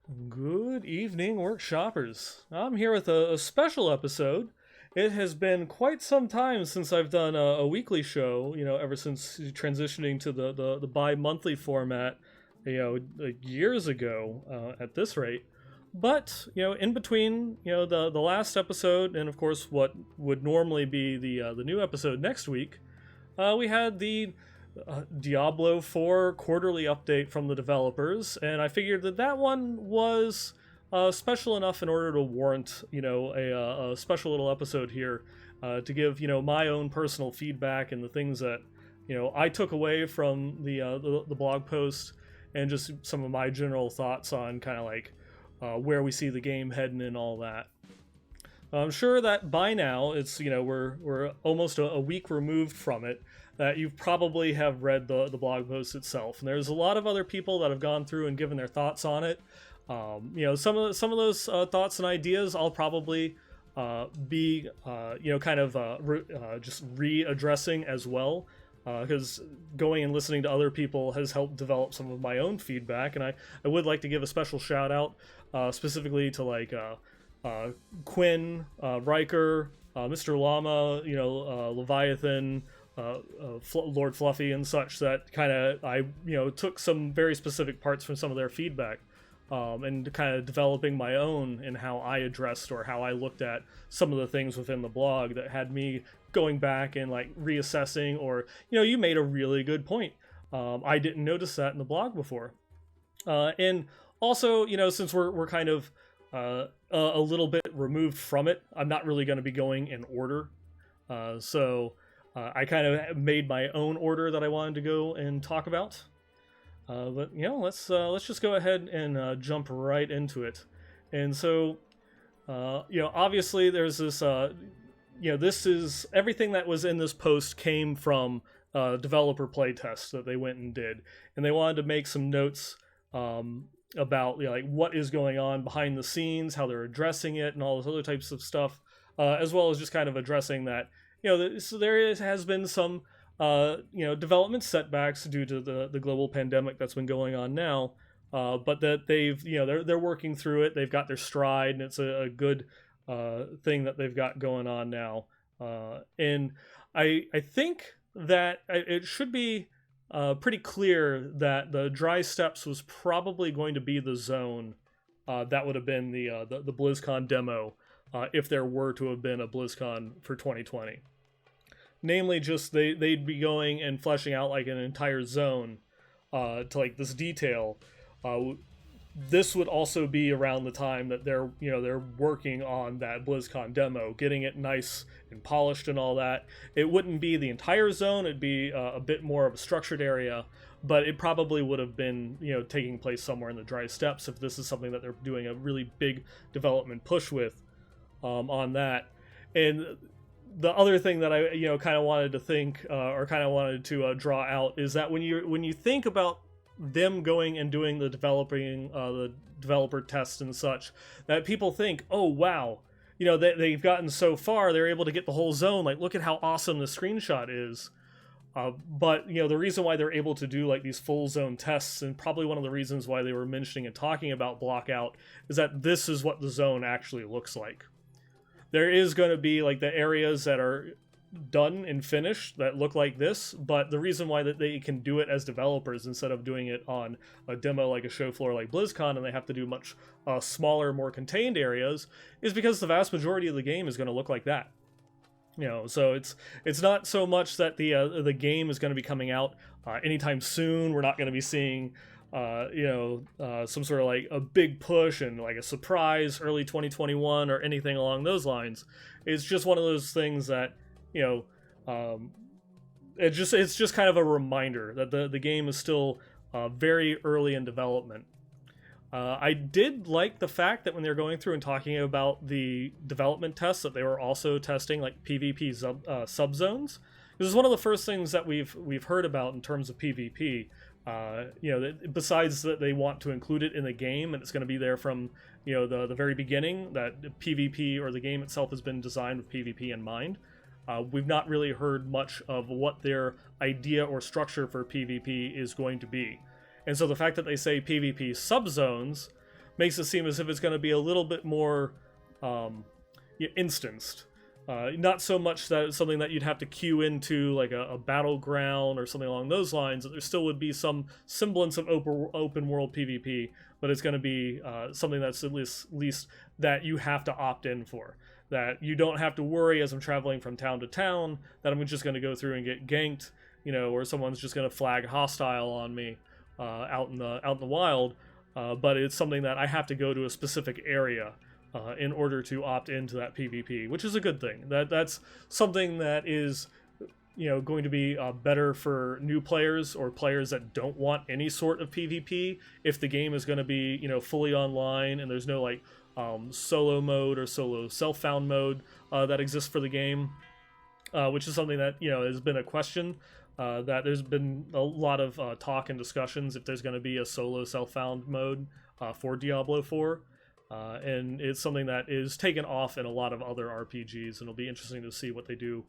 Good evening, workshoppers. I'm here with a special episode. It has been quite some time since I've done a weekly show, ever since transitioning to the bi monthly format, like years ago at this rate. But, in between, the last episode and, of course, what would normally be the new episode next week, we had the Diablo 4 quarterly update from the developers, and I figured that one was special enough in order to warrant, a special little episode here to give, my own personal feedback and the things that, I took away from the blog post and just some of my general thoughts on kind of like where we see the game heading and all that. I'm sure that by now it's we're almost a week removed from it, that you probably have read the blog post itself, and there's a lot of other people that have gone through and given their thoughts on it. Some of those thoughts and ideas I'll probably be just readdressing as well, because going and listening to other people has helped develop some of my own feedback, and I would like to give a special shout out specifically to Quinn, Riker, Mr. Llama, Leviathan, Lord Fluffy, and such, that kind of I took some very specific parts from some of their feedback, and kind of developing my own in how I addressed or how I looked at some of the things within the blog that had me going back and like reassessing, or you made a really good point. I didn't notice that in the blog before, and also since we're kind of a little bit removed from it, I'm not really going to be going in order. So I kind of made my own order that I wanted to go and talk about. But let's just go ahead and jump right into it. And so obviously there's this this is everything that was in this post came from developer playtests that they went and did, and they wanted to make some notes about like what is going on behind the scenes, how they're addressing it, and all those other types of stuff, as well as just kind of addressing that so has been some development setbacks due to the global pandemic that's been going on now, but that they've they're working through it. They've got their stride, and it's a good thing that they've got going on now. And I think that it should be pretty clear that the dry steppes was probably going to be the zone that would have been the BlizzCon demo, if there were to have been a BlizzCon for 2020. Namely, just they'd be going and fleshing out like an entire zone to like this detail. This would also be around the time that they're working on that BlizzCon demo, getting it nice and polished and all that. It wouldn't be the entire zone; it'd be a bit more of a structured area, but it probably would have been taking place somewhere in the dry steppes if this is something that they're doing a really big development push with on that. And the other thing that I kind of wanted to think or kind of wanted to draw out is that when you think about them going and doing the developer tests and such, that people think, oh wow, they've gotten so far, they're able to get the whole zone, like look at how awesome the screenshot is. But the reason why they're able to do like these full zone tests, and probably one of the reasons why they were mentioning and talking about blockout, is that this is what the zone actually looks like. There is going to be like the areas that are done and finished that look like this, but the reason why that they can do it as developers instead of doing it on a demo like a show floor like BlizzCon, and they have to do much smaller, more contained areas, is because the vast majority of the game is going to look like that. So it's not so much that the game is going to be coming out anytime soon. We're not going to be seeing some sort of like a big push and like a surprise early 2021 or anything along those lines. It's just one of those things that it's just kind of a reminder that the game is still very early in development. I did like the fact that when they're going through and talking about the development tests, that they were also testing like PvP subzones. This is one of the first things that we've heard about in terms of PvP. Besides that they want to include it in the game, and it's going to be there from the very beginning, that PvP or the game itself has been designed with PvP in mind. We've not really heard much of what their idea or structure for PvP is going to be. And so the fact that they say PvP subzones makes it seem as if it's going to be a little bit more instanced. Not so much that it's something that you'd have to queue into like a battleground or something along those lines. There still would be some semblance of open world PvP, but it's going to be something that's at least that you have to opt in for. That you don't have to worry as I'm traveling from town to town that I'm just going to go through and get ganked, or someone's just going to flag hostile on me out in the wild. But it's something that I have to go to a specific area in order to opt into that PvP, which is a good thing. That's something that is, going to be better for new players or players that don't want any sort of PvP. If the game is going to be, fully online and there's no like solo mode or solo self-found mode that exists for the game, which is something that has been a question. That there's been a lot of talk and discussions if there's going to be a solo self-found mode for Diablo 4. And it's something that is taken off in a lot of other RPGs, and it'll be interesting to see what they do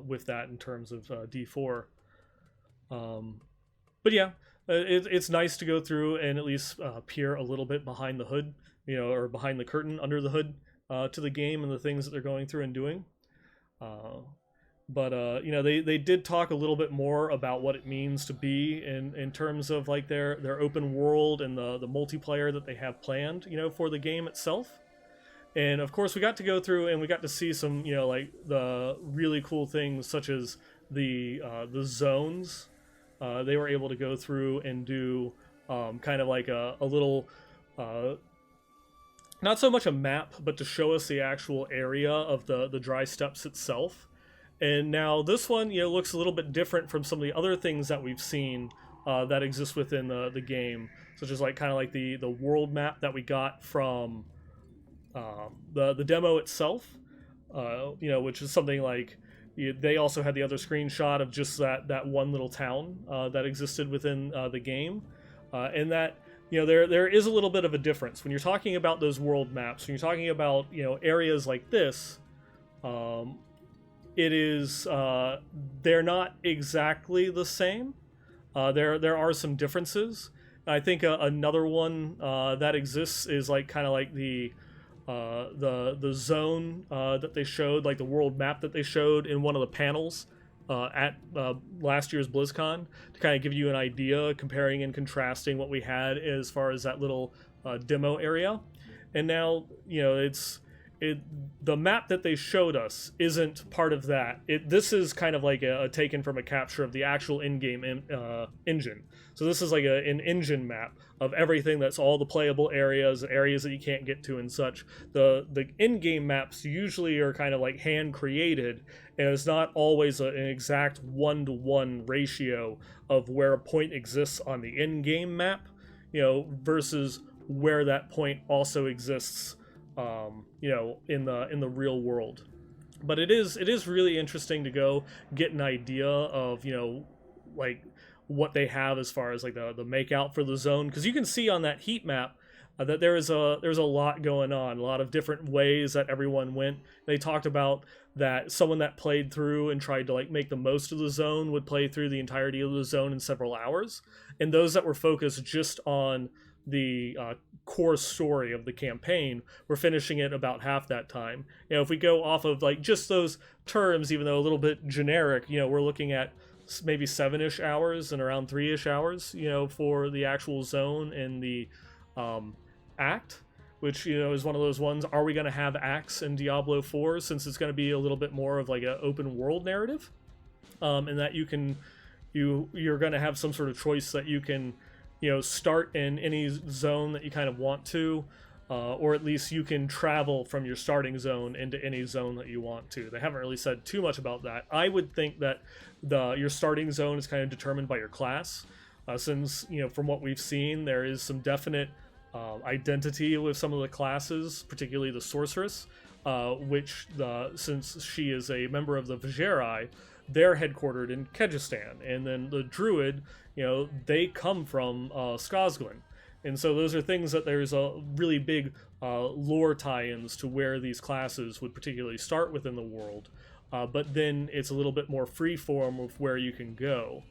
with that in terms of D4. But yeah, it's nice to go through and at least peer a little bit behind the hood, or behind the curtain under the hood to the game and the things that they're going through and doing. But they did talk a little bit more about what it means to be in terms of like their open world and the multiplayer that they have planned, for the game itself. And of course we got to go through and we got to see some, like the really cool things such as the zones. They were able to go through and do kind of like a little not so much a map, but to show us the actual area of the dry steppes itself. And now this one, looks a little bit different from some of the other things that we've seen that exist within the game, such as like kind of like the world map that we got from the demo itself, which is something like they also had the other screenshot of just that one little town that existed within the game, and that there is a little bit of a difference when you're talking about those world maps. When you're talking about areas like this. It is they're not exactly the same. There are some differences. I think another one that exists is like kind of like the zone that they showed, like the world map that they showed in one of the panels at last year's BlizzCon, to kind of give you an idea, comparing and contrasting what we had as far as that little demo area. And now the map that they showed us isn't part of that. This is kind of like a taken from a capture of the actual in-game engine. So this is like an engine map of everything that's all the playable areas that you can't get to and such. The in-game maps usually are kind of like hand created, and it's not always an exact 1-to-1 ratio of where a point exists on the in-game map, versus where that point also exists in the real world. But it is really interesting to go get an idea of like what they have as far as like the make out for the zone, because you can see on that heat map that there's a lot going on, a lot of different ways that everyone went. They talked about that someone that played through and tried to like make the most of the zone would play through the entirety of the zone in several hours, and those that were focused just on the core story of the campaign, we're finishing it about half that time. If we go off of like just those terms, even though a little bit generic, we're looking at maybe 7-ish hours and around 3-ish hours, for the actual zone and the act, which is one of those ones. Are we going to have acts in Diablo 4, since it's going to be a little bit more of like an open world narrative, and that you're going to have some sort of choice that you can start in any zone that you kind of want to, or at least you can travel from your starting zone into any zone that you want to. They haven't really said too much about that. I would think that your starting zone is kind of determined by your class, since from what we've seen, there is some definite identity with some of the classes, particularly the sorceress, which since she is a member of the Vajeri, they're headquartered in Kyrgyzstan, and then the druid, they come from Skazglen. And so those are things that there's a really big lore tie-ins to where these classes would particularly start within the world, but then it's a little bit more free form of where you can go.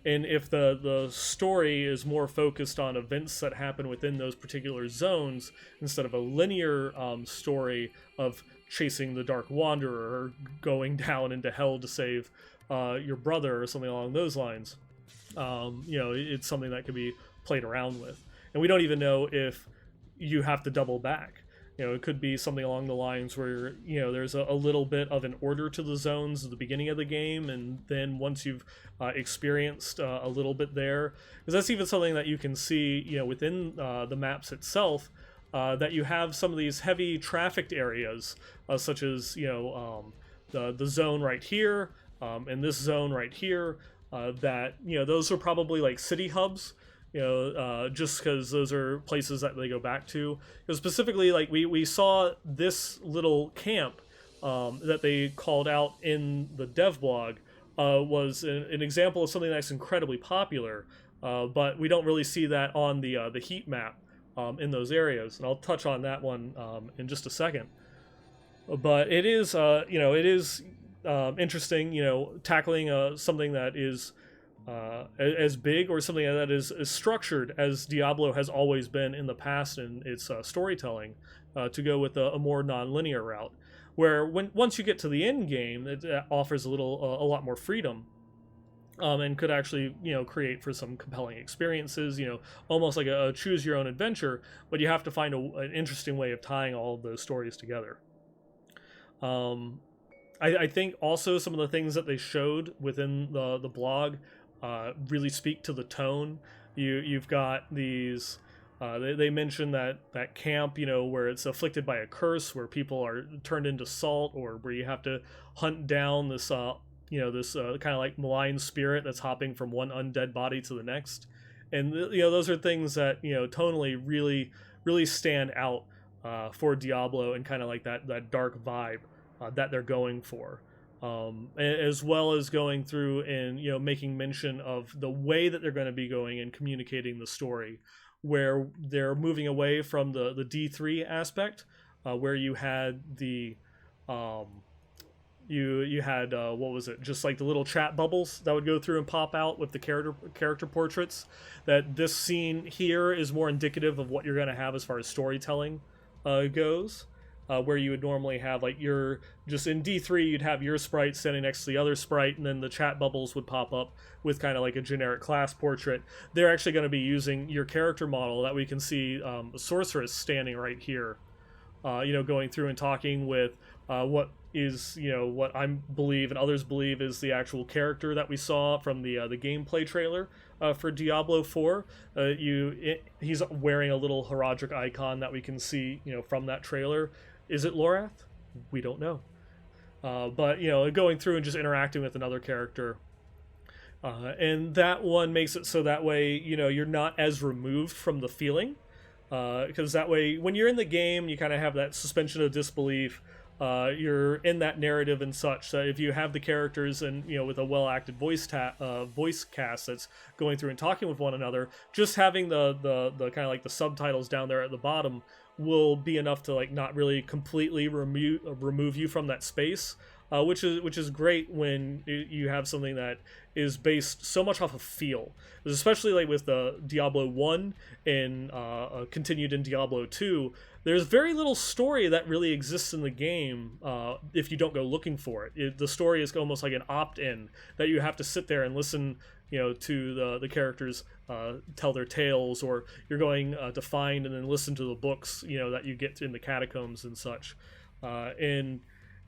And if the story is more focused on events that happen within those particular zones instead of a linear story of chasing the Dark Wanderer or going down into hell to save your brother or something along those lines, it's something that could be played around with. And we don't even know if you have to double back. It could be something along the lines where, there's a little bit of an order to the zones at the beginning of the game, and then once you've experienced a little bit there, because that's even something that you can see, within the maps itself, that you have some of these heavy trafficked areas, such as, the zone right here, and this zone right here, that, those are probably like city hubs, just because those are places that they go back to. Because specifically, like we saw this little camp that they called out in the dev blog was an example of something that's incredibly popular, but we don't really see that on the heat map in those areas. And I'll touch on that one in just a second. But it is, interesting, tackling something that is as big or something that is as structured as Diablo has always been in the past in its storytelling, to go with a more non-linear route, where once you get to the end game, it offers a lot more freedom, and could actually create for some compelling experiences, almost like a choose your own adventure, but you have to find an interesting way of tying all of those stories together. I think also some of the things that they showed within the blog really speak to the tone. You've got these. They mentioned that camp, where it's afflicted by a curse, where people are turned into salt, or where you have to hunt down this, this kind of like malign spirit that's hopping from one undead body to the next, and those are things that tonally really stand out for Diablo, and kind of like that dark vibe that they're going for. As well as going through and making mention of the way that they're going to be going and communicating the story, where they're moving away from the D3 aspect, where you had the you had what was it, just like the little chat bubbles that would go through and pop out with the character portraits. That this scene here is more indicative of what you're going to have as far as storytelling goes. Where you would normally have, like, just in D3, you'd have your sprite standing next to the other sprite, and then the chat bubbles would pop up with kind of like a generic class portrait. They're actually going to be using your character model that we can see, a sorceress standing right here, going through and talking with what is, what I believe and others believe is the actual character that we saw from the gameplay trailer for Diablo 4. He's wearing a little heraldic icon that we can see, from that trailer. Is it Lorath? We don't know. But, going through and just interacting with another character. And that one makes it so that way, you're not as removed from the feeling. Because that way, when you're in the game, you kind of have that suspension of disbelief. You're in that narrative and such. So if you have the characters and, with a well-acted voice cast that's going through and talking with one another, just having the kind of like the subtitles down there at the bottom will be enough to like not really completely remove you from that space, which is great when you have something that is based so much off of feel, especially like with the Diablo 1 and continued in Diablo 2. There's very little story that really exists in the game if you don't go looking for it. The story is almost like an opt-in that you have to sit there and listen to the characters tell their tales, or you're going to find and then listen to the books that you get in the catacombs and such. And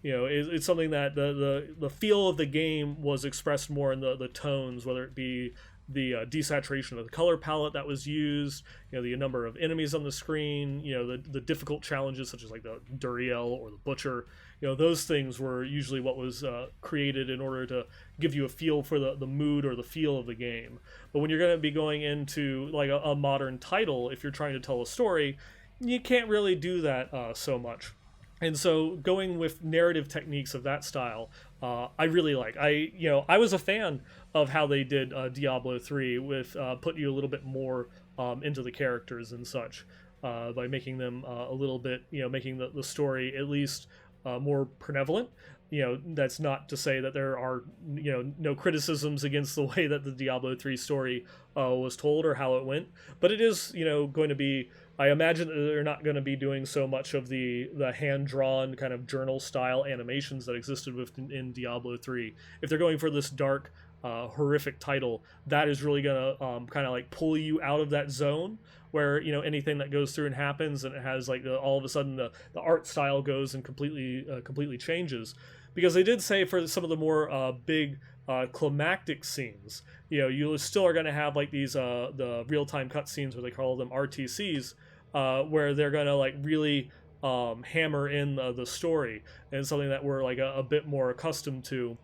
it's something that the feel of the game was expressed more in the tones, whether it be the desaturation of the color palette that was used, the number of enemies on the screen, the difficult challenges such as like the Duriel or the Butcher. Those things were usually what was created in order to give you a feel for the mood or the feel of the game. But when you're going to be going into like a modern title, if you're trying to tell a story, you can't really do that so much. And so going with narrative techniques of that style, I really like. I was a fan of how they did Diablo 3 with putting you a little bit more into the characters and such, by making them a little bit, making the story at least more benevolent. that's not to say that there are no criticisms against the way that the Diablo 3 story was told or how it went, but it is going to be. I imagine that they're not going to be doing so much of the hand drawn kind of journal style animations that existed in Diablo 3. If they're going for this dark, horrific title, that is really going to kind of like pull you out of that zone where anything that goes through and happens and it has like all of a sudden the art style goes and completely changes, because they did say for some of the more big climactic scenes, you still are going to have like these the real-time cutscenes, where they call them RTCs, where they're going to like really hammer in the story, and something that we're like a bit more accustomed to,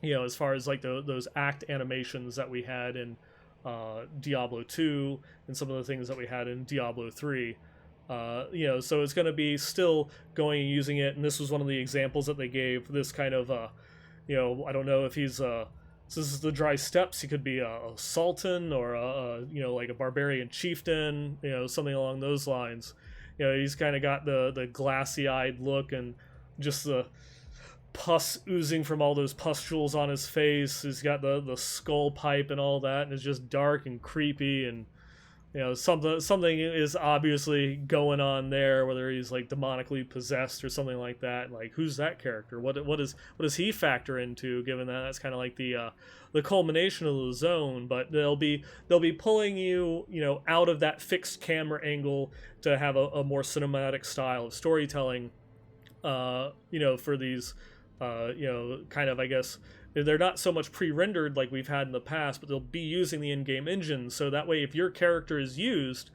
as far as like those act animations that we had in Diablo 2 and some of the things that we had in Diablo 3. So it's going to be still going and using it, and this was one of the examples that they gave. This kind of, I don't know if he's, this is the Dry Steppes. He could be a sultan or like a barbarian chieftain, something along those lines. He's kind of got the glassy-eyed look and just the pus oozing from all those pustules on his face. He's got the skull pipe and all that, and it's just dark and creepy, and something is obviously going on there, whether he's like demonically possessed or something like that. Like, who's that character? What does he factor into, given that that's kind of like the culmination of the zone? But they'll be pulling you out of that fixed camera angle to have a more cinematic style of storytelling, for these kind of, I guess, they're not so much pre-rendered like we've had in the past, but they'll be using the in-game engine, so that way if your character is used,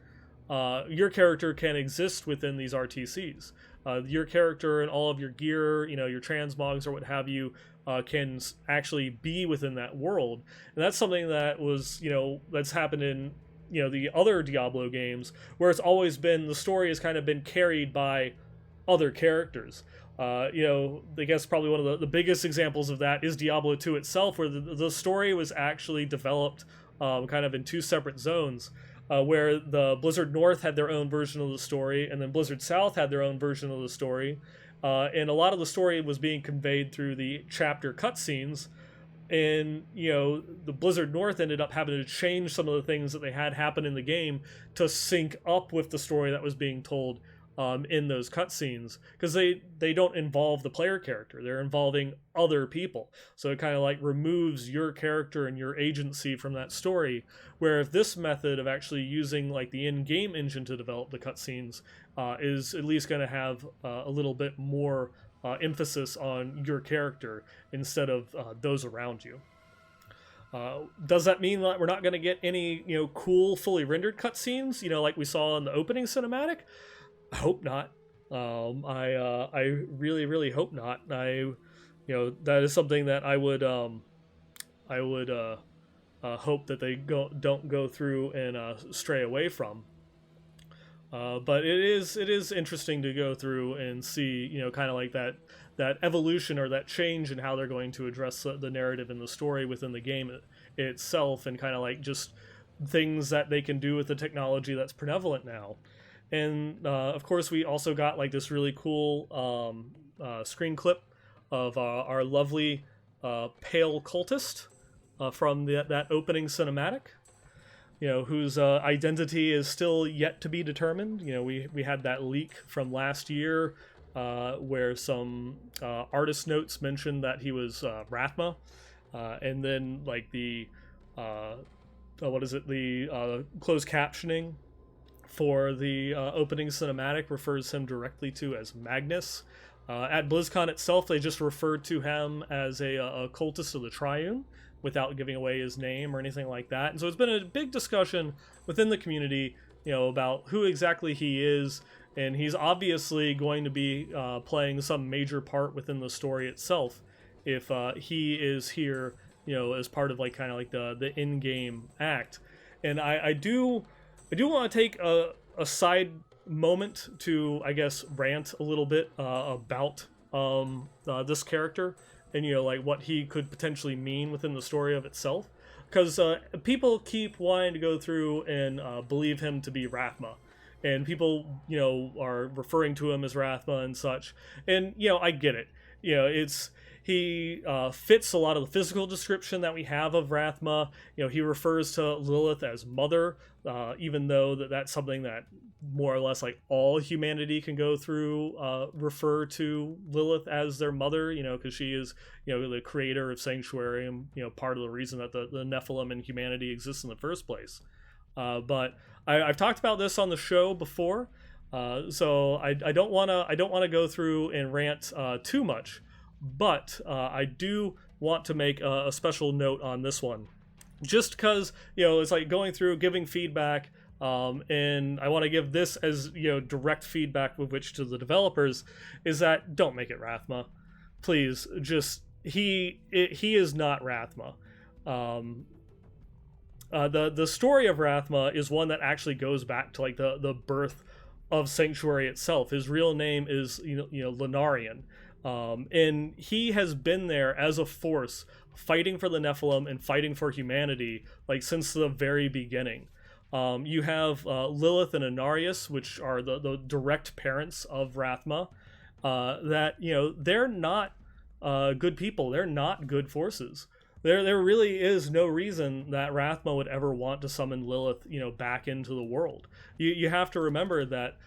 your character can exist within these RTCs. Your character and all of your gear, your transmogs or what have you, can actually be within that world. And that's something that was, that's happened in the other Diablo games, where it's always been, the story has kind of been carried by other characters. I guess probably one of the biggest examples of that is Diablo 2 itself, where the story was actually developed kind of in two separate zones, where the Blizzard North had their own version of the story, and then Blizzard South had their own version of the story, and a lot of the story was being conveyed through the chapter cutscenes, and the Blizzard North ended up having to change some of the things that they had happen in the game to sync up with the story that was being told in those cutscenes, because they don't involve the player character, they're involving other people, so it kind of like removes your character and your agency from that story. Where if this method of actually using like the in-game engine to develop the cutscenes is at least going to have a little bit more emphasis on your character instead of those around you. Does that mean that we're not going to get any cool fully rendered cutscenes like we saw in the opening cinematic? I hope not. I really, really hope not. That is something that I would hope that they don't go through and stray away from. But it is interesting to go through and see kind of like that evolution or that change in how they're going to address the narrative and the story within the game itself, and kind of like just things that they can do with the technology that's prevalent now. And of course, we also got like this really cool screen clip of our lovely pale cultist from that opening cinematic, whose identity is still yet to be determined. We had that leak from last year where some artist notes mentioned that he was Rathma, and then like the closed captioning for the opening cinematic refers him directly to as Magnus. At BlizzCon itself, they just referred to him as a cultist of the Triune, without giving away his name or anything like that. And so it's been a big discussion within the community, about who exactly he is, and he's obviously going to be playing some major part within the story itself if he is here, as part of like kind of like the in-game act. And I do want to take a side moment to, I guess, rant a little bit about this character and like what he could potentially mean within the story of itself, because people keep wanting to go through and believe him to be Rathma, and people are referring to him as Rathma and such, and I get it. he fits a lot of the physical description that we have of Rathma. He refers to Lilith as mother, even though that's something that more or less like all humanity can go through, refer to Lilith as their mother, because she is, the creator of Sanctuary, and, part of the reason that the Nephilim and humanity exists in the first place. But I've talked about this on the show before, so I don't want to go through and rant too much, but I do want to make a special note on this one, just because it's like going through giving feedback. And I want to give this as direct feedback with which to the developers is that don't make it Rathma, please. Just he is not Rathma. The story of Rathma is one that actually goes back to like the birth of Sanctuary itself. His real name is Lunarian, and he has been there as a force fighting for the Nephilim and fighting for humanity like since the very beginning. You have Lilith and Anarius, which are the direct parents of Rathma, that, they're not good people. They're not good forces. There really is no reason that Rathma would ever want to summon Lilith, back into the world. You have to remember that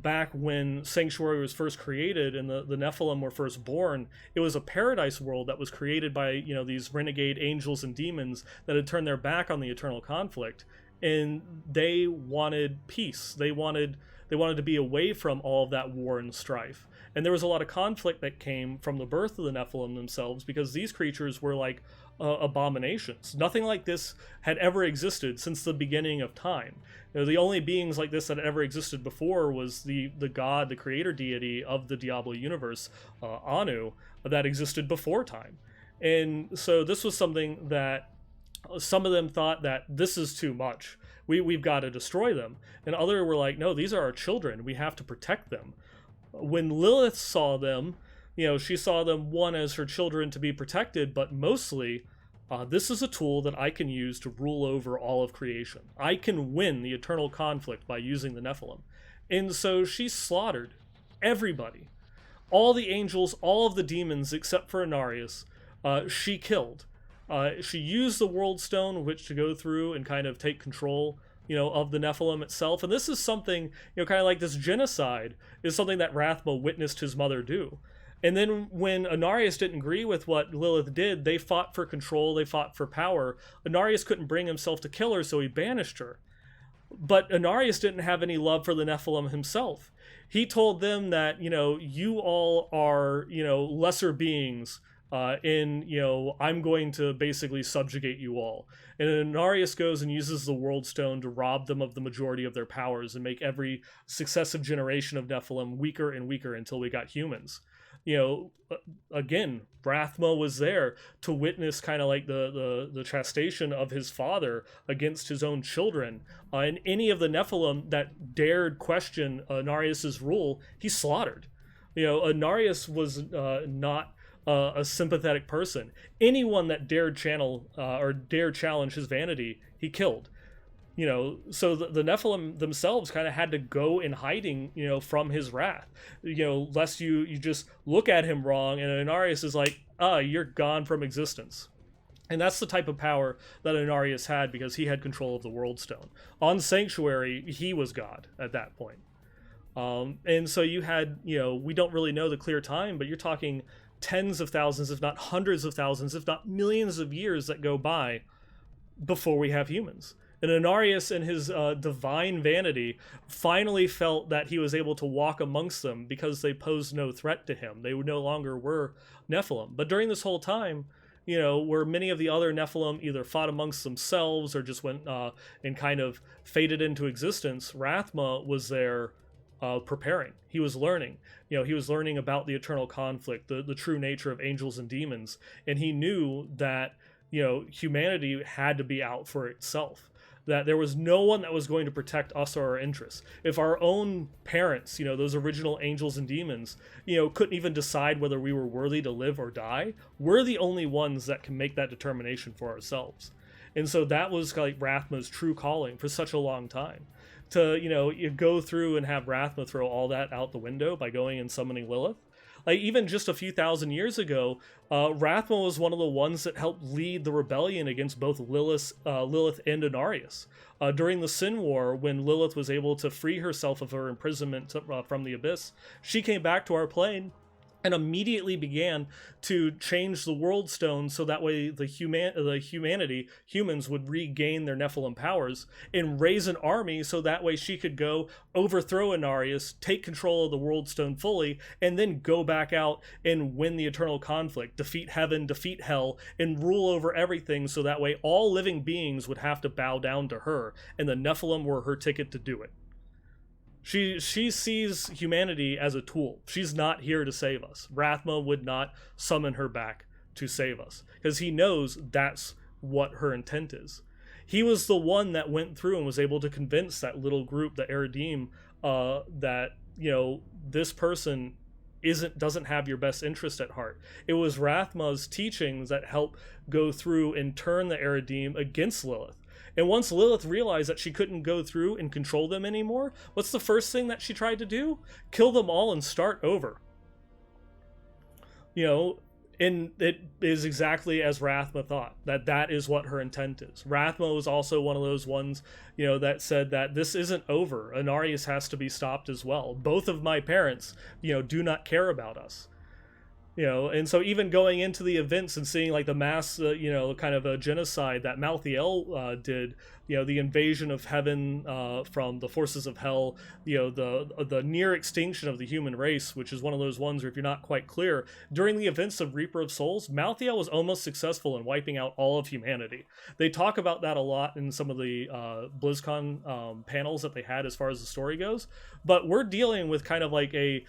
back when Sanctuary was first created and the Nephilim were first born, it was a paradise world that was created by, these renegade angels and demons that had turned their back on the eternal conflict. And they wanted peace. They wanted to be away from all of that war and strife. And there was a lot of conflict that came from the birth of the Nephilim themselves, because these creatures were like abominations. Nothing like this had ever existed since the beginning of time. The only beings like this that had ever existed before was the god, the creator deity of the Diablo universe, Anu, that existed before time. And so this was something that some of them thought that this is too much. We've got to destroy them. And others were like, no, these are our children. We have to protect them. When Lilith saw them, she saw them, one, as her children to be protected, but mostly, this is a tool that I can use to rule over all of creation. I can win the eternal conflict by using the Nephilim. And so she slaughtered everybody. All the angels, all of the demons, except for Anarius, she killed. She used the World Stone, which to go through and kind of take control, of the Nephilim itself. And this is something, kind of like this genocide is something that Rathma witnessed his mother do. And then when Anarius didn't agree with what Lilith did, they fought for control, they fought for power. Anarius couldn't bring himself to kill her, so he banished her. But Anarius didn't have any love for the Nephilim himself. He told them that, you all are, lesser beings, I'm going to basically subjugate you all. And Anarius goes and uses the World Stone to rob them of the majority of their powers and make every successive generation of Nephilim weaker and weaker until we got humans. Again, Rathma was there to witness kind of like the chastisement of his father against his own children. And any of the Nephilim that dared question Anarius's rule, he slaughtered. Anarius was not a sympathetic person. Anyone that dared challenge his vanity, he killed. So the Nephilim themselves kind of had to go in hiding, from his wrath, lest you just look at him wrong and Anarius is like, you're gone from existence. And that's the type of power that Anarius had, because he had control of the World Stone. On Sanctuary, he was God at that point. And so you had, we don't really know the clear time, but you're talking tens of thousands, if not hundreds of thousands, if not millions of years that go by before we have humans. And Anarius, in his divine vanity, finally felt that he was able to walk amongst them because they posed no threat to him. They no longer were Nephilim. But during this whole time, where many of the other Nephilim either fought amongst themselves or just went and kind of faded into existence, Rathma was there preparing. He was learning. He was learning about the eternal conflict, the true nature of angels and demons. And he knew that, humanity had to be out for itself. That there was no one that was going to protect us or our interests. If our own parents, those original angels and demons, couldn't even decide whether we were worthy to live or die, we're the only ones that can make that determination for ourselves. And so that was like Rathma's true calling for such a long time. To, you go through and have Rathma throw all that out the window by going and summoning Lilith. Like, even just a few thousand years ago, Rathma was one of the ones that helped lead the rebellion against both Lilith and Inarius. During the Sin War, when Lilith was able to free herself of her imprisonment from the Abyss, she came back to our plane and immediately began to change the world stone so that way the humans would regain their Nephilim powers, and raise an army so that way she could go overthrow Inarius, take control of the world stone fully, and then go back out and win the eternal conflict, defeat heaven, defeat hell, and rule over everything so that way all living beings would have to bow down to her, and the Nephilim were her ticket to do it. She sees humanity as a tool. She's not here to save us. Rathma would not summon her back to save us, because he knows that's what her intent is. He was the one that went through and was able to convince that little group, the Eridim, that, you know, this person doesn't have your best interest at heart. It was Rathma's teachings that helped go through and turn the Eridim against Lilith. And once Lilith realized that she couldn't go through and control them anymore, what's the first thing that she tried to do? Kill them all and start over. You know, and it is exactly as Rathma thought, that is what her intent is. Rathma was also one of those ones, you know, that said that this isn't over. Inarius has to be stopped as well. Both of my parents, you know, do not care about us. You know, and so even going into the events and seeing like the mass, you know, kind of a genocide that Malthael did, you know, the invasion of heaven from the forces of hell, you know, the near extinction of the human race, which is one of those ones where if you're not quite clear, during the events of Reaper of Souls, Malthael was almost successful in wiping out all of humanity. They talk about that a lot in some of the BlizzCon panels that they had as far as the story goes, but we're dealing with kind of like a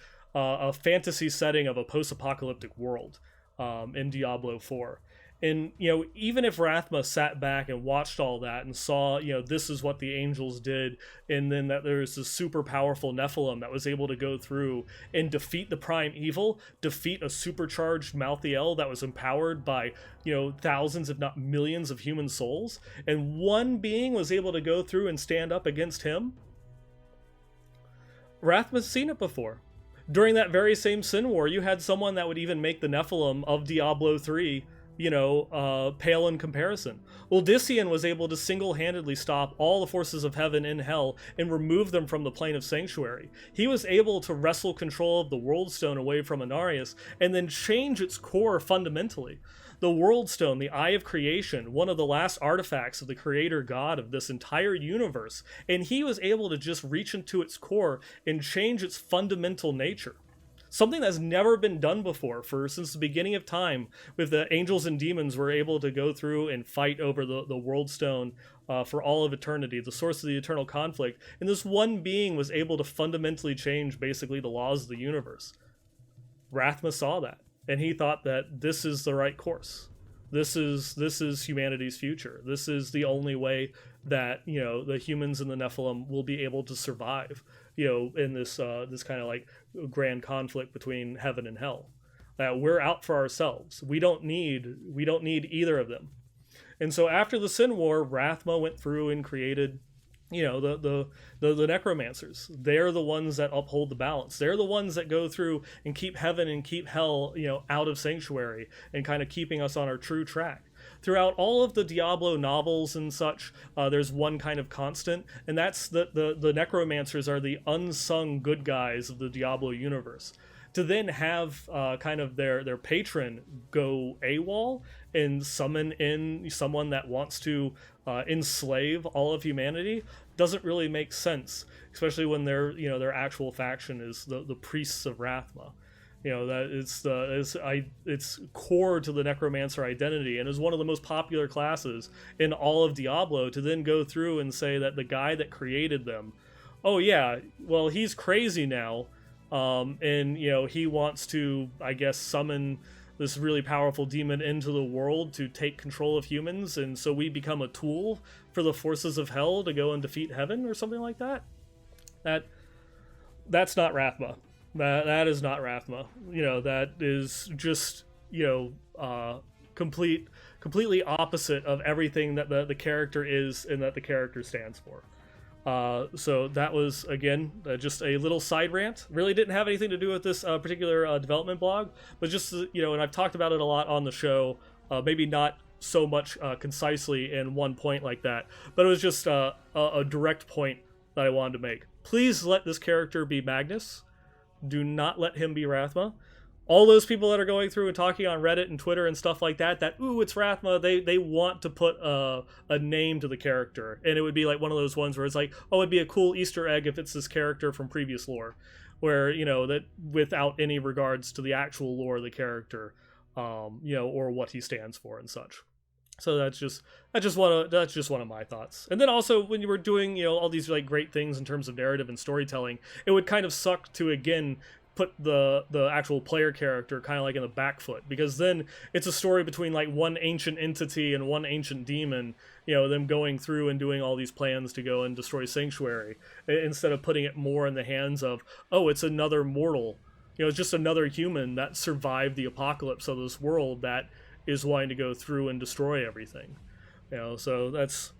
fantasy setting of a post-apocalyptic world in Diablo 4. And, you know, even if Rathma sat back and watched all that and saw, you know, this is what the angels did, and then that there's this super powerful Nephilim that was able to go through and defeat the prime evil, defeat a supercharged Malthael that was empowered by, you know, thousands if not millions of human souls, and one being was able to go through and stand up against him, Rathma's seen it before. During that very same Sin War, you had someone that would even make the Nephilim of Diablo 3, you know, pale in comparison. Odyssean was able to single-handedly stop all the forces of heaven and hell and remove them from the plane of sanctuary. He was able to wrestle control of the World Stone away from Inarius and then change its core fundamentally. The World Stone, the Eye of Creation, one of the last artifacts of the creator god of this entire universe, and he was able to just reach into its core and change its fundamental nature. Something that's never been done before since the beginning of time, with the angels and demons were able to go through and fight over the World Stone for all of eternity, the source of the eternal conflict, and this one being was able to fundamentally change basically the laws of the universe. Rathma saw that, and he thought that this is the right course. This is humanity's future. This is the only way that, you know, the humans and the Nephilim will be able to survive, you know, in this kind of like grand conflict between heaven and hell. That we're out for ourselves. We don't need either of them. And so after the Sin War, Rathma went through and created, you know, the necromancers. They're the ones that uphold the balance. They're the ones that go through and keep heaven and keep hell, you know, out of sanctuary and kind of keeping us on our true track. Throughout all of the Diablo novels and such, there's one kind of constant, and that's the necromancers are the unsung good guys of the Diablo universe. To then have kind of their patron go AWOL and summon in someone that wants to enslave all of humanity doesn't really make sense, especially when their actual faction is the priests of Rathma. You know, that it's core to the necromancer identity, and is one of the most popular classes in all of Diablo. To then go through and say that the guy that created them, oh yeah, well, he's crazy now, and you know, he wants to, I guess, summon this really powerful demon into the world to take control of humans, and so we become a tool for the forces of hell to go and defeat heaven or something like that. That's not Rathma. That is not Rathma. You know, that is just, you know, completely opposite of everything that the character is and that the character stands for. So that was again just a little side rant. Really didn't have anything to do with this particular development blog, but just and I've talked about it a lot on the show. Maybe not so much concisely in one point like that, but it was just a direct point that I wanted to make. Please let this character be Magnus. Do not let him be Rathma. All those people that are going through and talking on Reddit and Twitter and stuff like that, ooh, it's Rathma, they want to put a name to the character. And it would be like one of those ones where it's like, oh, it'd be a cool Easter egg if it's this character from previous lore. Where, that without any regards to the actual lore of the character, or what he stands for and such. So that's just one of my thoughts. And then also when you were doing all these like great things in terms of narrative and storytelling, it would kind of suck to again put the actual player character kind of like in the back foot, because then it's a story between like one ancient entity and one ancient demon, them going through and doing all these plans to go and destroy Sanctuary, instead of putting it more in the hands of, oh, it's another mortal, it's just another human that survived the apocalypse of this world that is wanting to go through and destroy everything. So that's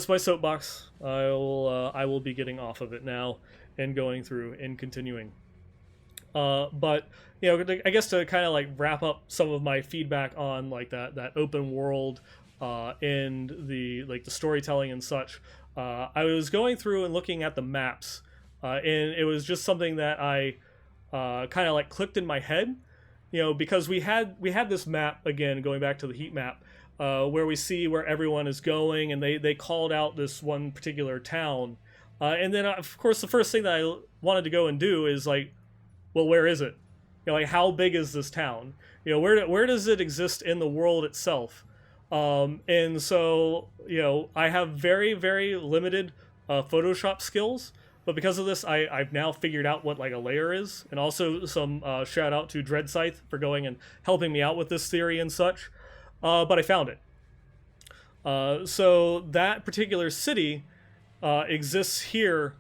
my soapbox. I will be getting off of it now and going through and continuing. But I guess to kind of like wrap up some of my feedback on like that open world and the storytelling and such. I was going through and looking at the maps, and it was just something that I kind of like clicked in my head. Because we had this map, again, going back to the heat map, where we see where everyone is going, and they called out this one particular town. And then, of course, the first thing that I wanted to go and do is like, well, where is it? Like, how big is this town? Where does it exist in the world itself? And so, I have very, very limited Photoshop skills. But because of this, I've now figured out what like a layer is, and also some shout out to Dread Scythe for going and helping me out with this theory and such. But I found it. So that particular city exists here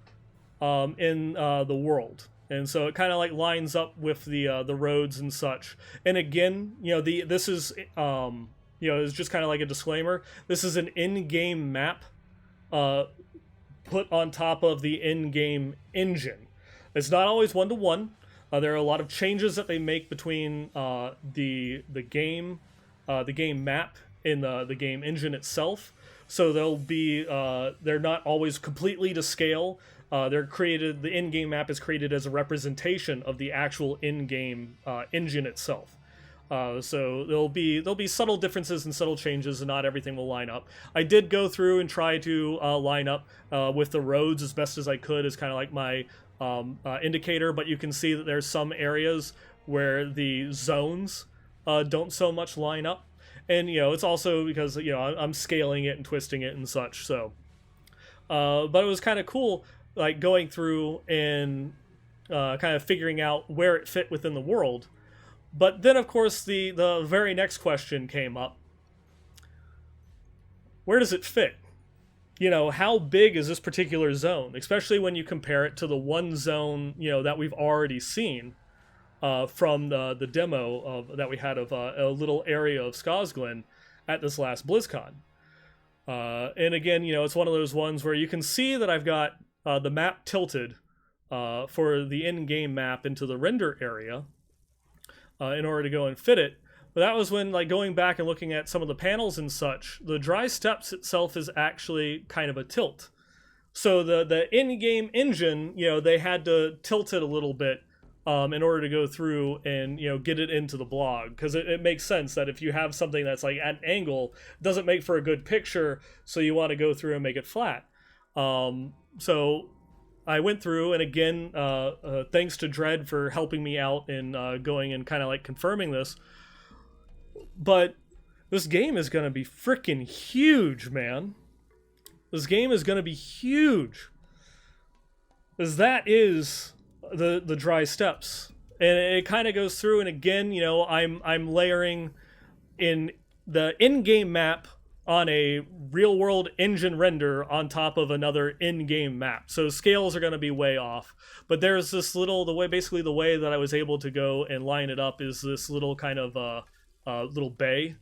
in the world, and so it kind of like lines up with the roads and such. And again, this is it's just kind of like a disclaimer. This is an in-game map. Put on top of the in-game engine. It's not always one-to-one. There are a lot of changes that they make between the game map and the game engine itself. So they're not always completely to scale. The in-game map is created as a representation of the actual in-game engine itself. So there'll be subtle differences and subtle changes, and not everything will line up. I did go through and try to line up with the roads as best as I could, as kind of like my indicator, but you can see that there's some areas where the zones don't so much line up. And it's also because I'm scaling it and twisting it and such. So but it was kind of cool, like going through and kind of figuring out where it fit within the world. But then, of course, the very next question came up. Where does it fit? How big is this particular zone? Especially when you compare it to the one zone, that we've already seen from the demo that we had of a little area of Skosglen at this last BlizzCon. And again, it's one of those ones where you can see that I've got the map tilted for the in-game map into the render area. In order to go and fit it. But that was when, like, going back and looking at some of the panels and such, the dry steppes itself is actually kind of a tilt. So the in-game engine, they had to tilt it a little bit in order to go through and get it into the blog, because it makes sense that if you have something that's like at an angle, it doesn't make for a good picture, so you want to go through and make it flat. So I went through, and again, thanks to Dread for helping me out in going and kind of like confirming this. But this game is going to be freaking huge, man. This game is going to be huge. Because that is the dry steppes. And it kind of goes through, and again, I'm layering in the in-game map on a real-world engine render on top of another in-game map. So scales are going to be way off. But there's this little, the way that I was able to go and line it up is this little kind of little bay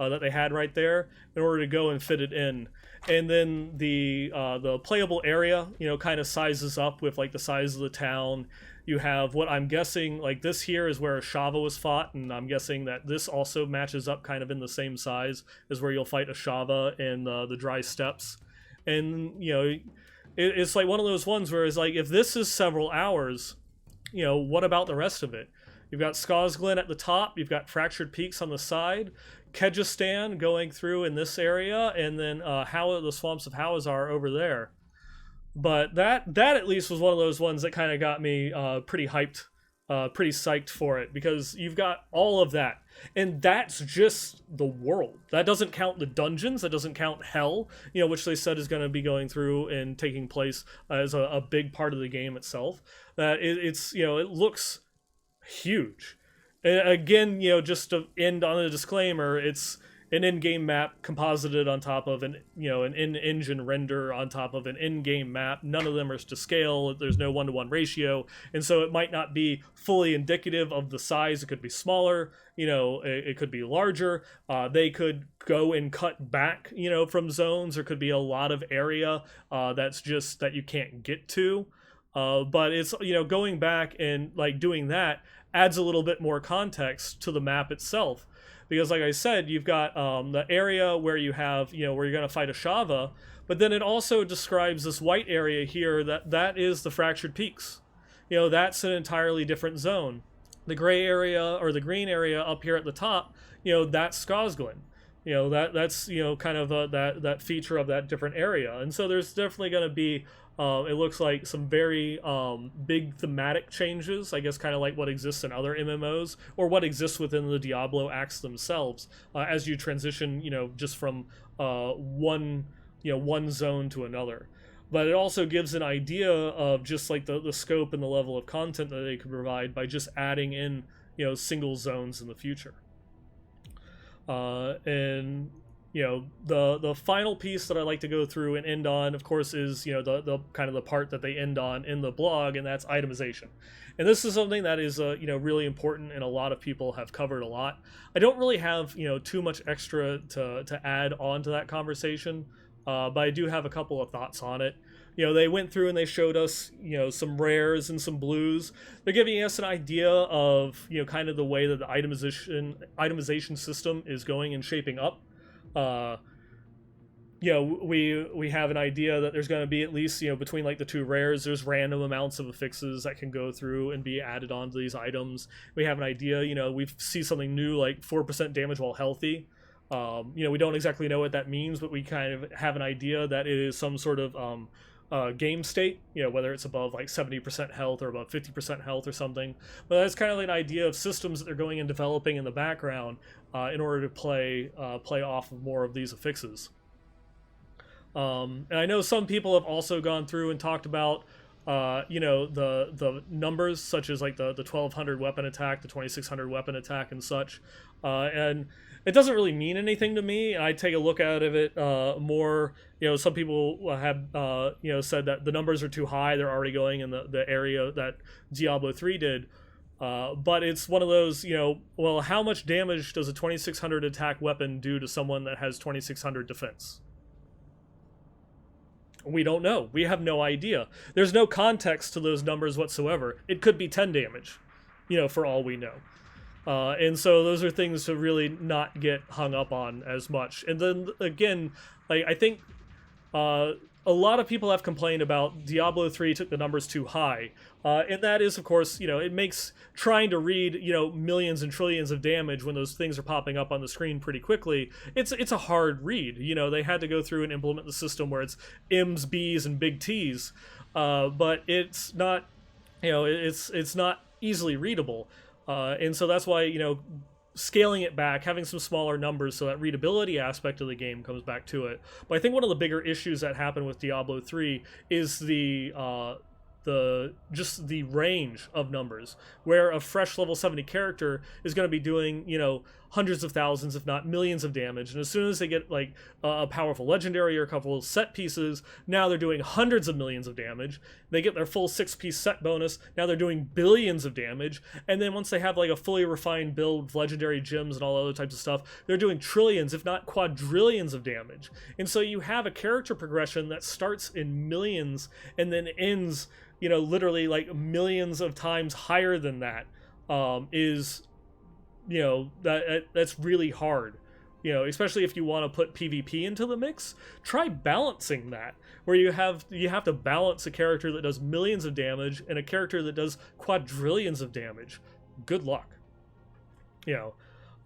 that they had right there in order to go and fit it in. and then the playable area, kind of sizes up with like the size of the town. You have what I'm guessing, like this here is where Shava was fought, and I'm guessing that this also matches up kind of in the same size as where you'll fight a Shava in the dry steppes. And it's like one of those ones where it's like, if this is several hours, what about the rest of it? You've got Skosglen at the top, you've got Fractured Peaks on the side, Kejistan going through in this area, and then the Swamps of Hawazar over there. But that at least was one of those ones that kind of got me pretty hyped, pretty psyched for it, because you've got all of that, and that's just the world. That doesn't count the dungeons. That doesn't count Hell, which they said is going to be going through and taking place as a big part of the game itself. That it looks huge. And again, just to end on a disclaimer, it's an in-game map composited on top of an in-engine render on top of an in-game map. None of them are to scale. There's no one-to-one ratio, and so it might not be fully indicative of the size. It could be smaller, it could be larger. They could go and cut back, from zones. There could be a lot of area that's just that you can't get to. But it's, going back and like doing that adds a little bit more context to the map itself. Because like I said, you've got the area where you have, where you're going to fight a Shava, but then it also describes this white area here that is the Fractured Peaks. That's an entirely different zone. The gray area or the green area up here at the top, that's Skosglen. That's kind of that feature of that different area. And so there's definitely going to be it looks like some very big thematic changes, I guess, kind of like what exists in other MMOs or what exists within the Diablo acts themselves as you transition, just from one zone to another. But it also gives an idea of just like the scope and the level of content that they could provide by just adding in, single zones in the future. And the final piece that I like to go through and end on, of course, is the kind of the part that they end on in the blog, and that's itemization. And this is something that is really important, and a lot of people have covered a lot. I don't really have too much extra to add on to that conversation, but I do have a couple of thoughts on it. They went through and they showed us some rares and some blues. They're giving us an idea of kind of the way that the itemization system is going and shaping up. We have an idea that there's going to be at least between like the two rares, there's random amounts of affixes that can go through and be added onto these items. We have an idea, we see something new like 4% damage while healthy. We don't exactly know what that means, but we kind of have an idea that it is some sort of game state, whether it's above like 70% health or above 50% health or something. But that's kind of like an idea of systems that they're going and developing in the background in order to play off of more of these affixes. And I know some people have also gone through and talked about the numbers, such as like the 1200 weapon attack, the 2600 weapon attack, and such. And it doesn't really mean anything to me. And I take a look at it more. Some people have said that the numbers are too high. They're already going in the area that Diablo 3 did. But it's one of those, well, how much damage does a 2600 attack weapon do to someone that has 2600 defense? We don't know. We have no idea. There's no context to those numbers whatsoever. It could be 10 damage, for all we know. And so those are things to really not get hung up on as much. And then again, like I think a lot of people have complained about Diablo 3 took the numbers too high. And that is, of course, it makes trying to read, millions and trillions of damage when those things are popping up on the screen pretty quickly. It's a hard read. They had to go through and implement the system where it's M's, B's, and big T's. But it's not, it's not easily readable. And so that's why, scaling it back, having some smaller numbers so that readability aspect of the game comes back to it. But I think one of the bigger issues that happened with Diablo 3 is the range of numbers, where a fresh level 70 character is going to be doing, hundreds of thousands, if not millions of damage. And as soon as they get like a powerful legendary or a couple of set pieces, now they're doing hundreds of millions of damage. They get their full 6-piece set bonus, now they're doing billions of damage. And then once they have like a fully refined build with legendary gems and all other types of stuff, they're doing trillions, if not quadrillions of damage. And so you have a character progression that starts in millions and then ends, you know, literally like millions of times higher than that. Is, you know, that's really hard, you know, especially if you want to put PvP into the mix. Try balancing that, where you have to balance a character that does millions of damage and a character that does quadrillions of damage. Good luck, you know.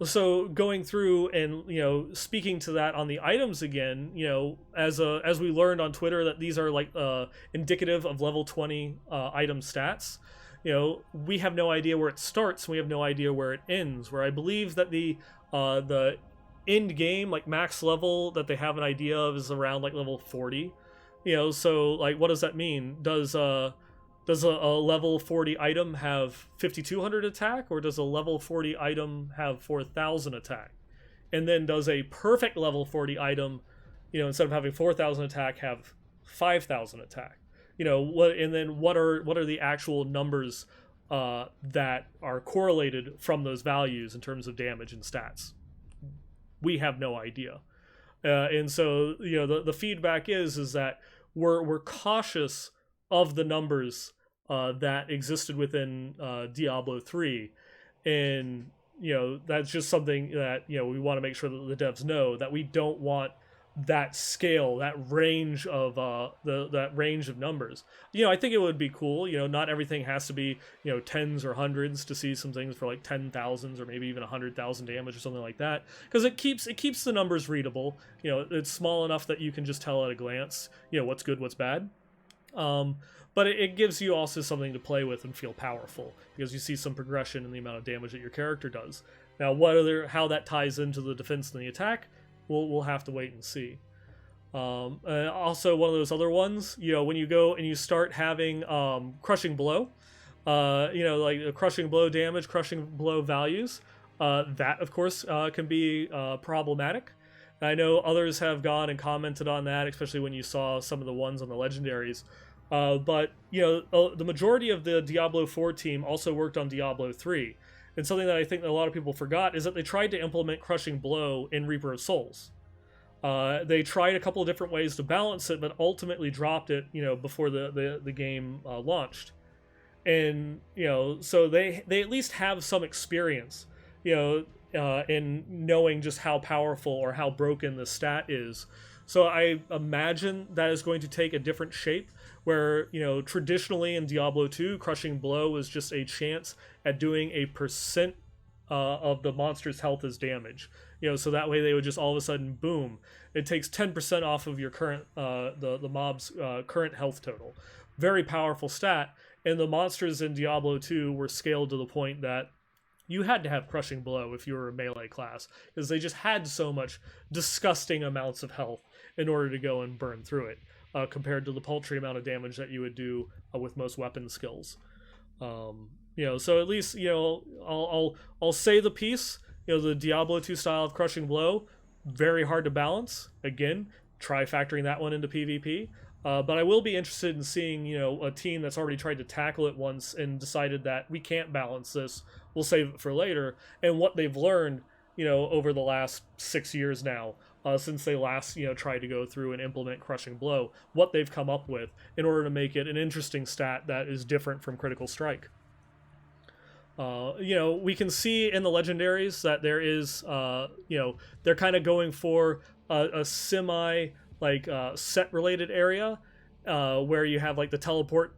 So going through and, you know, speaking to that on the items again, you know, as we learned on Twitter that these are like indicative of level 20 item stats. You know, we have no idea where it starts, and we have no idea where it ends. Where I believe that the end game, like max level that they have an idea of, is around like level 40. You know, so like, what does that mean? Does a level 40 item have 5200 attack, or does a level 40 item have 4000 attack? And then does a perfect level 40 item, you know, instead of having 4000 attack, have 5000 attack? You know, what are the actual numbers that are correlated from those values in terms of damage and stats? We have no idea. And so, you know, the feedback is that we're cautious of the numbers that existed within Diablo 3. And, you know, that's just something that, you know, we want to make sure that the devs know, that we don't want that scale, that range of that range of numbers. You know, I think it would be cool. You know, not everything has to be, you know, tens or hundreds to see some things for like 10,000s or maybe even 100,000 damage or something like that, because it keeps the numbers readable. You know, it's small enough that you can just tell at a glance, you know, what's good, what's bad. But it gives you also something to play with and feel powerful, because you see some progression in the amount of damage that your character does. Now, how that ties into the defense and the attack, we'll have to wait and see. Also, one of those other ones, you know, when you go and you start having crushing blow, you know, like crushing blow damage, crushing blow values, that of course can be problematic. And I know others have gone and commented on that, especially when you saw some of the ones on the legendaries. But, you know, the majority of the Diablo 4 team also worked on Diablo 3. And something that I think that a lot of people forgot is that they tried to implement Crushing Blow in Reaper of Souls. They tried a couple of different ways to balance it, but ultimately dropped it, you know, before the game launched. And, you know, so they at least have some experience, you know, in knowing just how powerful or how broken the stat is. So I imagine that is going to take a different shape, where, you know, traditionally in Diablo 2, Crushing Blow was just a chance at doing a percent of the monster's health as damage. You know, so that way they would just all of a sudden, boom, it takes 10% off of your current, the mob's current health total. Very powerful stat, and the monsters in Diablo 2 were scaled to the point that you had to have Crushing Blow if you were a melee class, because they just had so much disgusting amounts of health in order to go and burn through it, compared to the paltry amount of damage that you would do with most weapon skills. You know, so at least, you know, I'll say the piece, you know, the Diablo 2 style of Crushing Blow, very hard to balance. Again, try factoring that one into PvP. But I will be interested in seeing, you know, a team that's already tried to tackle it once and decided that we can't balance this, we'll save it for later, and what they've learned, you know, over the last 6 years now, since they last, you know, tried to go through and implement Crushing Blow, what they've come up with in order to make it an interesting stat that is different from Critical Strike. You know, we can see in the legendaries that there is, you know, they're kind of going for a semi, like, set related area, where you have like the teleport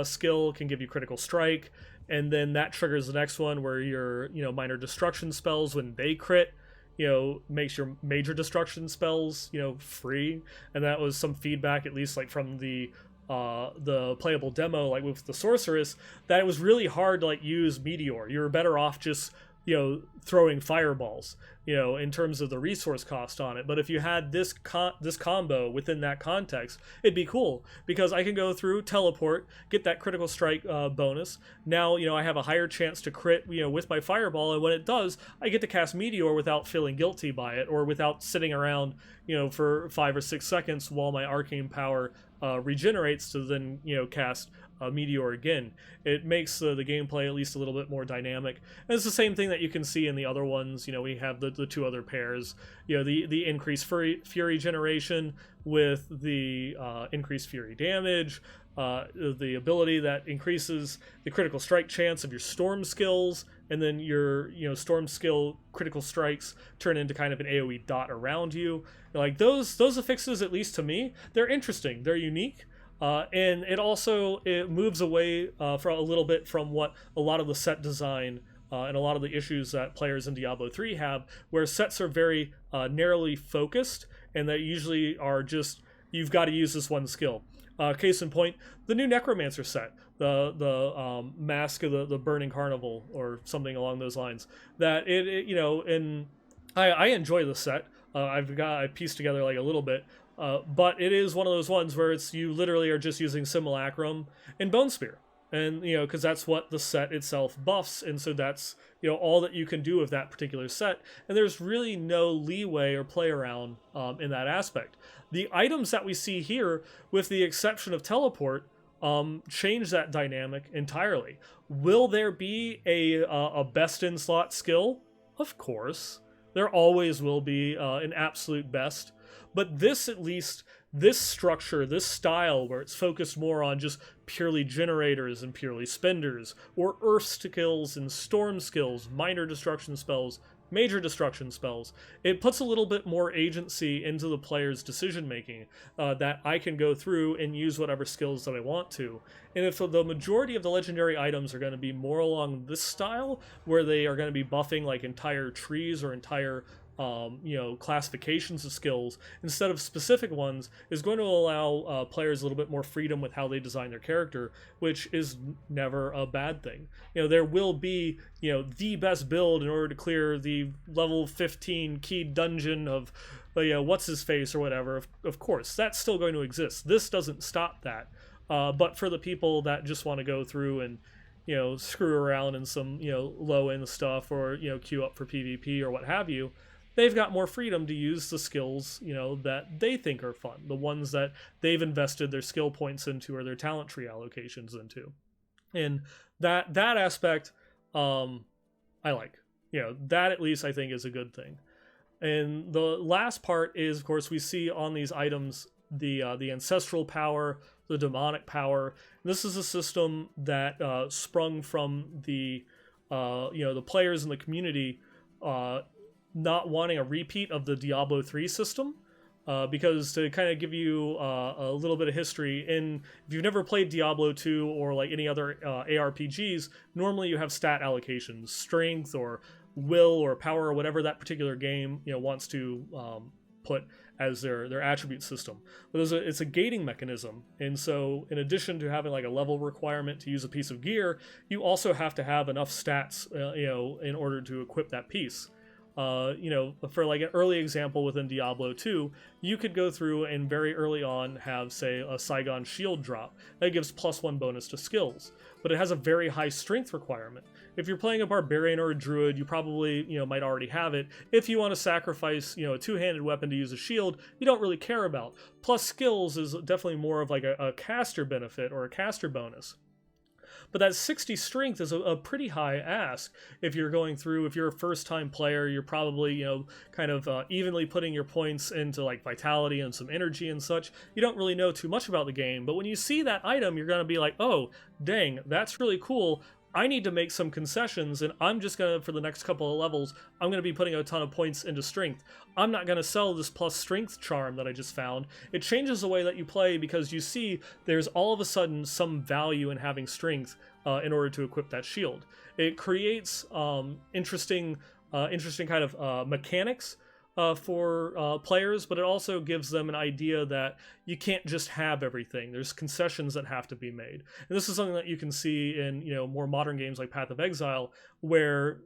skill can give you Critical Strike, and then that triggers the next one where your, you know, minor destruction spells, when they crit, you know, makes your major destruction spells, you know, free. And that was some feedback, at least like from the playable demo, like with the sorceress, that it was really hard to like use Meteor. You were better off just, throwing fireballs, in terms of the resource cost on it. But if you had this combo within that context, it'd be cool, because I can go through, teleport, get that critical strike bonus. Now, I have a higher chance to crit, with my fireball, and when it does, I get to cast Meteor without feeling guilty by it, or without sitting around, for 5 or 6 seconds while my arcane power regenerates to then, cast Meteor again. It makes the gameplay at least a little bit more dynamic. And it's the same thing that you can see in the other ones. We have the two other pairs. The increased fury generation with the increased fury damage, the ability that increases the critical strike chance of your storm skills, and then your storm skill critical strikes turn into kind of an AoE dot around you. Like those affixes, at least to me, they're interesting. They're unique. And it moves away from a little bit from what a lot of the set design and a lot of the issues that players in Diablo 3 have, where sets are very narrowly focused, and that usually are just, you've got to use this one skill. Case in point, the new Necromancer set, the Mask of the Burning Carnival, or something along those lines. That and I enjoy the set. I pieced together like a little bit. But it is one of those ones where you literally are just using Simulacrum and Bone Spear. And, because that's what the set itself buffs. And so that's, all that you can do with that particular set. And there's really no leeway or play around in that aspect. The items that we see here, with the exception of teleport, change that dynamic entirely. Will there be a best in slot skill? Of course. There always will be an absolute best. But this structure, this style, where it's focused more on just purely generators and purely spenders, or earth skills and storm skills, minor destruction spells, major destruction spells, it puts a little bit more agency into the player's decision making, that I can go through and use whatever skills that I want to. And if the majority of the legendary items are going to be more along this style, where they are going to be buffing like entire trees or entire classifications of skills instead of specific ones, is going to allow players a little bit more freedom with how they design their character, which is never a bad thing. There will be, the best build in order to clear the level 15 key dungeon of, what's his face or whatever. Of course, that's still going to exist. This doesn't stop that. But for the people that just want to go through and, screw around in some, low end stuff, or, queue up for PvP or what have you, they've got more freedom to use the skills, that they think are fun, the ones that they've invested their skill points into or their talent tree allocations into. And that aspect, I like. That at least I think is a good thing. And the last part is, of course, we see on these items the ancestral power, the demonic power. This is a system that sprung from the players in the community not wanting a repeat of the Diablo 3 system, because to kind of give you a little bit of history, if you've never played Diablo 2 or like any other ARPGs, normally you have stat allocations, strength or will or power or whatever that particular game wants to put as their attribute system. But it's a gating mechanism, and so in addition to having like a level requirement to use a piece of gear, you also have to have enough stats in order to equip that piece. For like an early example within Diablo 2, you could go through and very early on have, say, a Saigon shield drop. That gives +1 bonus to skills, but it has a very high strength requirement. If you're playing a barbarian or a druid, you probably, might already have it. If you want to sacrifice, a two-handed weapon to use a shield, you don't really care about. Plus skills is definitely more of like a caster benefit or a caster bonus. But that 60 strength is a pretty high ask. If you're a first-time player, you're probably, kind of evenly putting your points into like vitality and some energy and such. You don't really know too much about the game, but when you see that item, you're going to be like, oh, dang, that's really cool. I need to make some concessions, and I'm just going to, for the next couple of levels, I'm going to be putting a ton of points into strength. I'm not going to sell this plus strength charm that I just found. It changes the way that you play, because you see there's all of a sudden some value in having strength in order to equip that shield. It creates interesting kind of mechanics for players, but it also gives them an idea that you can't just have everything. There's concessions that have to be made. And this is something that you can see in, more modern games like Path of Exile, where,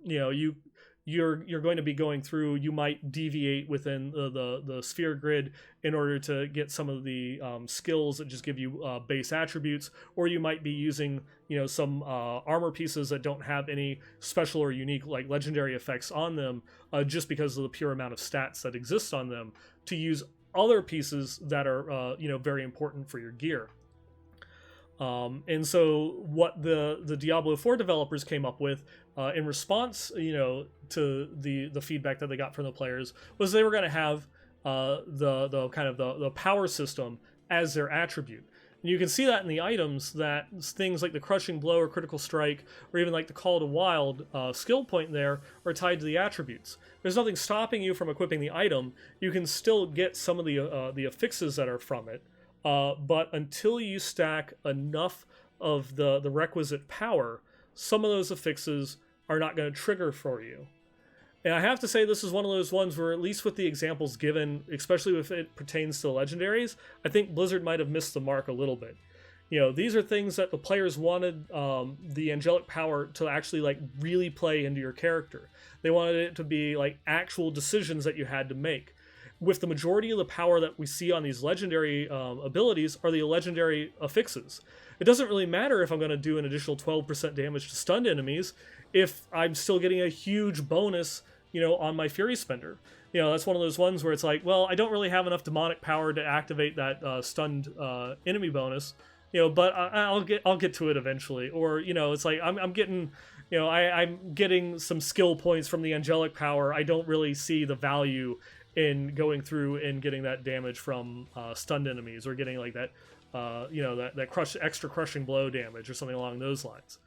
you're going to be going through, you might deviate within the sphere grid in order to get some of the skills that just give you base attributes, or you might be using some armor pieces that don't have any special or unique like legendary effects on them, just because of the pure amount of stats that exist on them, to use other pieces that are very important for your gear. And so what the Diablo 4 developers came up with in response, to the feedback that they got from the players, was they were going to have the kind of the power system as their attribute. And you can see that in the items, that things like the Crushing Blow or Critical Strike, or even like the Call to Wild skill point there, are tied to the attributes. There's nothing stopping you from equipping the item. You can still get some of the affixes that are from it. But until you stack enough of the requisite power, some of those affixes are not going to trigger for you. And I have to say, this is one of those ones where, at least with the examples given, especially if it pertains to legendaries, I think Blizzard might have missed the mark a little bit. These are things that the players wanted the angelic power to actually like really play into your character. They wanted it to be like actual decisions that you had to make. With the majority of the power that we see on these legendary abilities are the legendary affixes. It doesn't really matter if I'm going to do an additional 12% damage to stunned enemies if I'm still getting a huge bonus, on my Fury Spender. That's one of those ones where it's like, well, I don't really have enough demonic power to activate that stunned enemy bonus, but I'll get to it eventually. Or, it's like I'm getting, I'm getting some skill points from the angelic power. I don't really see the value in going through and getting that damage from stunned enemies, or getting like that, that extra crushing blow damage or something along those lines.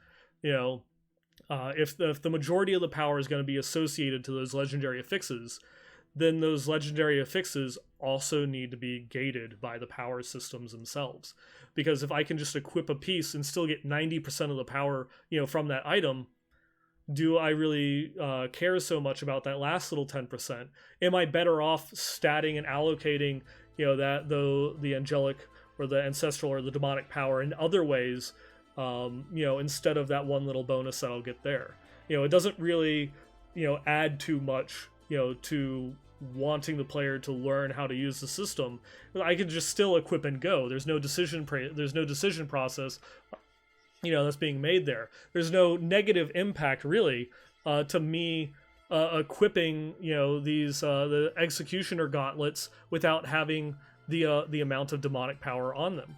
If the majority of the power is going to be associated to those legendary affixes, then those legendary affixes also need to be gated by the power systems themselves. Because if I can just equip a piece and still get 90% of the power, from that item, do I really care so much about that last little 10%? Am I better off statting and allocating, the angelic or the ancestral or the demonic power in other ways, instead of that one little bonus that I'll get there? It doesn't really, add too much, to wanting the player to learn how to use the system. I can just still equip and go. There's no decision process that's being made there. There's no negative impact really to me equipping these the executioner gauntlets without having the amount of demonic power on them.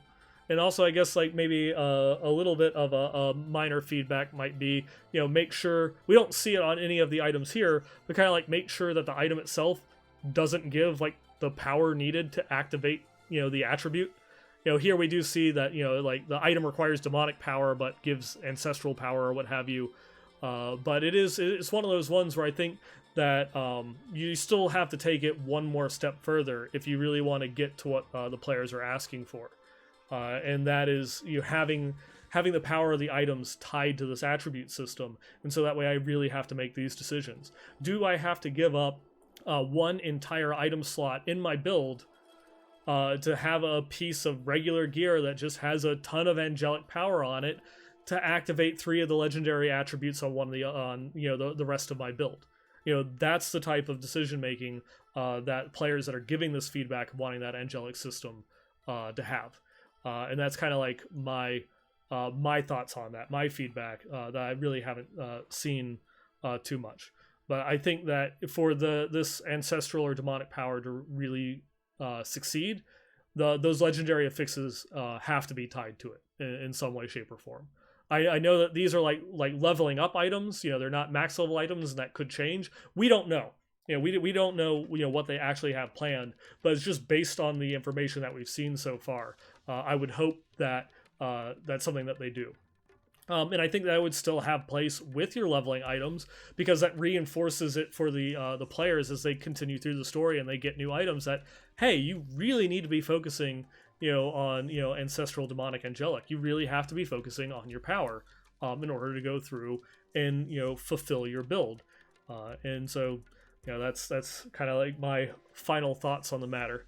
And also, I guess like maybe a little bit of a minor feedback might be, make sure we don't see it on any of the items here, but kind of like make sure that the item itself doesn't give like the power needed to activate the attribute. Here we do see that, like the item requires demonic power, but gives ancestral power or what have you. But it's one of those ones where I think that you still have to take it one more step further if you really want to get to what the players are asking for. And that is having the power of the items tied to this attribute system. And so that way I really have to make these decisions. Do I have to give up one entire item slot in my build to have a piece of regular gear that just has a ton of angelic power on it to activate 3 of the legendary attributes on the rest of my build? That's the type of decision making that players that are giving this feedback, wanting that angelic system to have. And that's kind of like my thoughts on that, my feedback that I really haven't seen too much. But I think that for this ancestral or demonic power to really succeed, those legendary affixes have to be tied to it in some way, shape, or form. I know that these are like leveling up items. They're not max level items, and that could change. We don't know. We don't know what they actually have planned, but it's just based on the information that we've seen so far. I would hope that that's something that they do. And I think that would still have place with your leveling items, because that reinforces it for the players as they continue through the story and they get new items that, hey, you really need to be focusing on ancestral, demonic, angelic. You really have to be focusing on your power in order to go through and fulfill your build. And so that's kind of like my final thoughts on the matter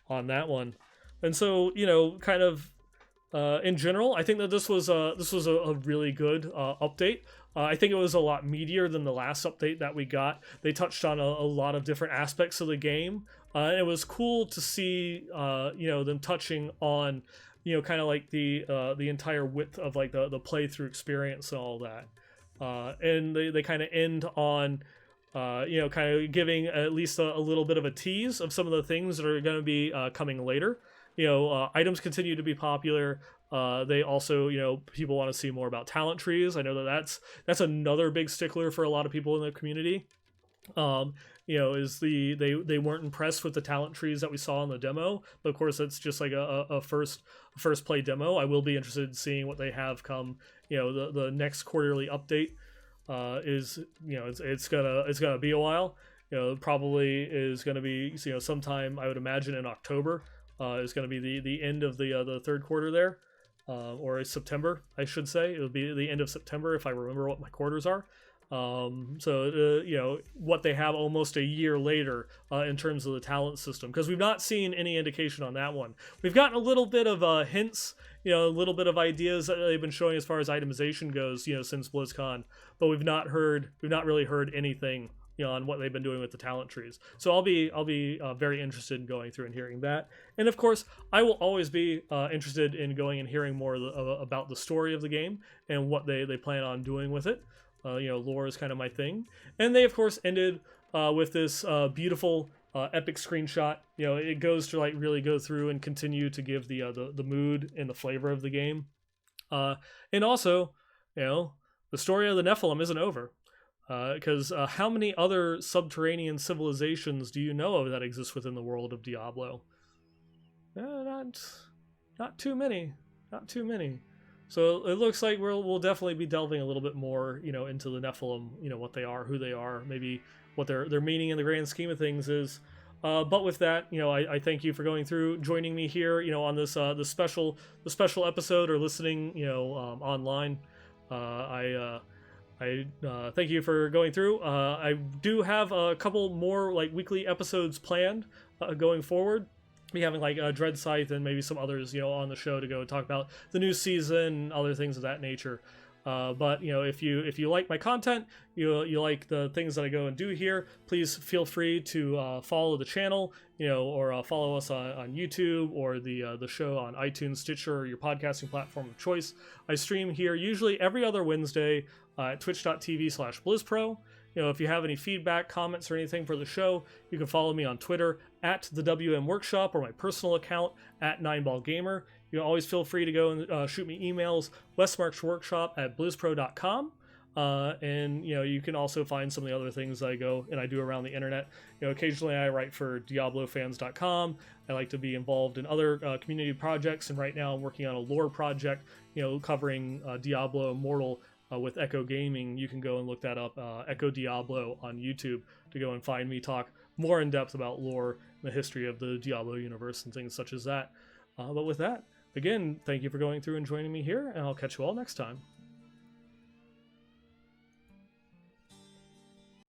on that one. And so kind of in general, I think that this was a really good update. I think it was a lot meatier than the last update that we got. They touched on a lot of different aspects of the game. And it was cool to see, them touching on, kind of like the entire width of like the playthrough experience and all that. And they kind of end on, kind of giving at least a little bit of a tease of some of the things that are going to be coming later. Items continue to be popular. They also, people want to see more about talent trees. I know that's another big stickler for a lot of people in the community. Is they weren't impressed with the talent trees that we saw in the demo, but of course it's just like a first play demo. I will be interested in seeing what they have come. The next quarterly update it's gonna be a while. Probably is gonna be sometime, I would imagine, in October. Is going to be the end of the third quarter there, or September, I should say. It would be the end of September if I remember what my quarters are. What they have almost a year later in terms of the talent system, because we've not seen any indication on that one. We've gotten a little bit of hints, a little bit of ideas that they've been showing as far as itemization goes, since BlizzCon, but we've not really heard anything on what they've been doing with the talent trees. So I'll be very interested in going through and hearing that. And of course, I will always be interested in going and hearing more about the story of the game and what they plan on doing with it. Lore is kind of my thing. And they of course ended with this beautiful epic screenshot. It goes to like really go through and continue to give the mood and the flavor of the game. And also, the story of the Nephilim isn't over. Because how many other subterranean civilizations do you know of that exist within the world of Diablo? Not too many. Not too many. So it looks like we'll definitely be delving a little bit more, into the Nephilim. What they are, who they are, maybe what their meaning in the grand scheme of things is. But with that, I thank you for going through, joining me here, on this the special episode, or listening, online. I thank you for going through. I do have a couple more like weekly episodes planned going forward. Be having like Dread Scythe and maybe some others, on the show to go talk about the new season and other things of that nature. But if you like my content, you like the things that I go and do here, please feel free to follow the channel, or follow us on YouTube, or the show on iTunes, Stitcher, or your podcasting platform of choice. I stream here usually every other Wednesday at twitch.tv/BlizzPro. If you have any feedback, comments, or anything for the show, you can follow me on Twitter at the WM Workshop, or my personal account at 9ballgamer. You can always feel free to go and shoot me emails, westmarchworkshop@blizzpro.com. And you can also find some of the other things I go and I do around the internet. Occasionally I write for diablofans.com. I like to be involved in other community projects, and right now I'm working on a lore project, covering Diablo Immortal with Echo Gaming. You can go and look that up, Echo Diablo on YouTube, to go and find me talk more in depth about lore and the history of the Diablo universe and things such as that. But with that, again, thank you for going through and joining me here, and I'll catch you all next time.